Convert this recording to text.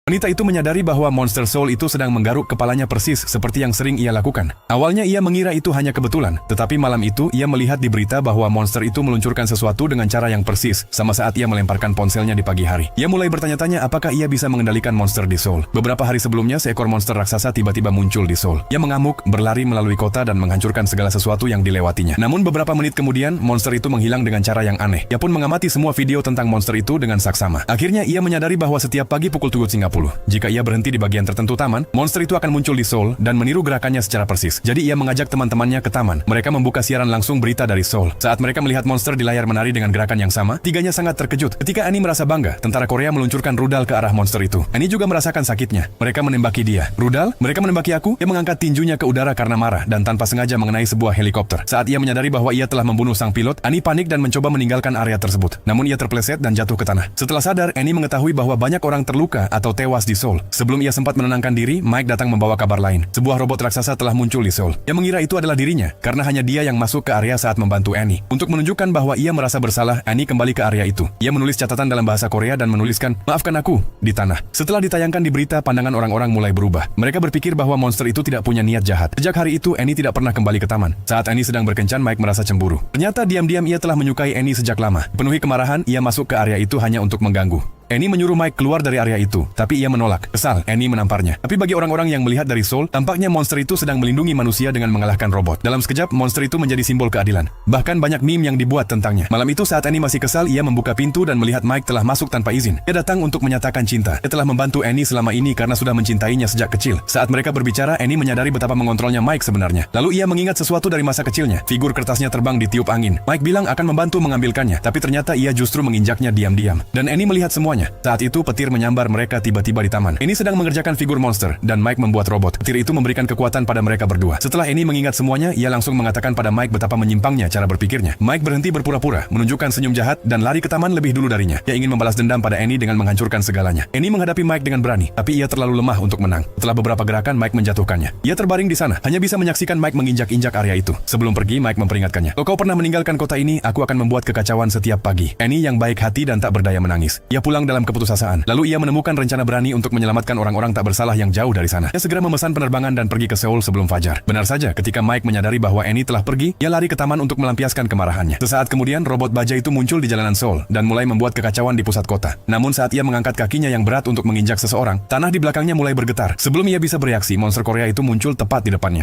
Wanita itu menyadari bahwa monster Soul itu sedang menggaruk kepalanya persis seperti yang sering ia lakukan. Awalnya ia mengira itu hanya kebetulan, tetapi malam itu ia melihat di berita bahwa monster itu meluncurkan sesuatu dengan cara yang persis sama saat ia melemparkan ponselnya di pagi hari. Ia mulai bertanya-tanya apakah ia bisa mengendalikan monster di Seoul. Beberapa hari sebelumnya, seekor monster raksasa tiba-tiba muncul di Seoul. Ia mengamuk, berlari melalui kota dan menghancurkan segala sesuatu yang dilewatinya. Namun beberapa menit kemudian, monster itu menghilang dengan cara yang aneh. Ia pun mengamati semua video tentang monster itu dengan saksama. Akhirnya ia menyadari bahwa setiap pagi pukul 7 Singapura, jika ia berhenti di bagian tertentu taman, monster itu akan muncul di Seoul dan meniru gerakannya secara persis. Jadi ia mengajak teman-temannya ke taman. Mereka membuka siaran langsung berita dari Seoul. Saat mereka melihat monster di layar menari dengan gerakan yang sama, tiganya sangat terkejut. Ketika Annie merasa bangga, tentara Korea meluncurkan rudal ke arah monster itu. Annie juga merasakan sakitnya. Mereka menembaki dia. Rudal? Mereka menembaki aku? Ia mengangkat tinjunya ke udara karena marah dan tanpa sengaja mengenai sebuah helikopter. Saat ia menyadari bahwa ia telah membunuh sang pilot, Annie panik dan mencoba meninggalkan area tersebut. Namun ia terpeleset dan jatuh ke tanah. Setelah sadar, Annie mengetahui bahwa banyak orang terluka atau tewas di Seoul. Sebelum ia sempat menenangkan diri, Mike datang membawa kabar lain. Sebuah robot raksasa telah muncul di Seoul. Ia mengira itu adalah dirinya, karena hanya dia yang masuk ke area saat membantu Annie. Untuk menunjukkan bahwa ia merasa bersalah, Annie kembali ke area itu. Ia menulis catatan dalam bahasa Korea dan menuliskan, "Maafkan aku," di tanah. Setelah ditayangkan di berita, pandangan orang-orang mulai berubah. Mereka berpikir bahwa monster itu tidak punya niat jahat. Sejak hari itu, Annie tidak pernah kembali ke taman. Saat Annie sedang berkencan, Mike merasa cemburu. Ternyata diam-diam ia telah menyukai Annie sejak lama. Penuhi kemarahan, ia masuk ke area itu hanya untuk mengganggu. Annie menyuruh Mike keluar dari area itu, tapi ia menolak. Kesal, Annie menamparnya. Tapi bagi orang-orang yang melihat dari Seoul, tampaknya monster itu sedang melindungi manusia dengan mengalahkan robot. Dalam sekejap, monster itu menjadi simbol keadilan. Bahkan banyak meme yang dibuat tentangnya. Malam itu saat Annie masih kesal, ia membuka pintu dan melihat Mike telah masuk tanpa izin. Ia datang untuk menyatakan cinta. Ia telah membantu Annie selama ini karena sudah mencintainya sejak kecil. Saat mereka berbicara, Annie menyadari betapa mengontrolnya Mike sebenarnya. Lalu ia mengingat sesuatu dari masa kecilnya. Figur kertasnya terbang ditiup angin. Mike bilang akan membantu mengambilkannya, tapi ternyata ia justru menginjaknya diam-diam. Dan Annie melihat semuanya. Saat itu petir menyambar mereka tiba-tiba di taman. Annie sedang mengerjakan figur monster, dan Mike membuat robot. Petir itu memberikan kekuatan pada mereka berdua. Setelah Annie mengingat semuanya, ia langsung mengatakan pada Mike betapa menyimpangnya cara berpikirnya. Mike berhenti berpura-pura, menunjukkan senyum jahat, dan lari ke taman lebih dulu darinya. Ia ingin membalas dendam pada Annie dengan menghancurkan segalanya. Annie menghadapi Mike dengan berani, tapi ia terlalu lemah untuk menang. Setelah beberapa gerakan, Mike menjatuhkannya. Ia terbaring di sana, hanya bisa menyaksikan Mike menginjak-injak area itu. Sebelum pergi, Mike memperingatkannya. "Kalau kau pernah meninggalkan kota ini, aku akan membuat kekacauan setiap pagi." Annie yang baik hati dan tak berdaya menangis. Ia pulang dalam keputusasaan. Lalu ia menemukan rencana berani untuk menyelamatkan orang-orang tak bersalah yang jauh dari sana. Ia segera memesan penerbangan dan pergi ke Seoul sebelum fajar. Benar saja, ketika Mike menyadari bahwa Annie telah pergi, ia lari ke taman untuk melampiaskan kemarahannya. Sesaat kemudian, robot baja itu muncul di jalanan Seoul dan mulai membuat kekacauan di pusat kota. Namun saat ia mengangkat kakinya yang berat untuk menginjak seseorang, tanah di belakangnya mulai bergetar. Sebelum ia bisa bereaksi, monster Korea itu muncul tepat di depannya.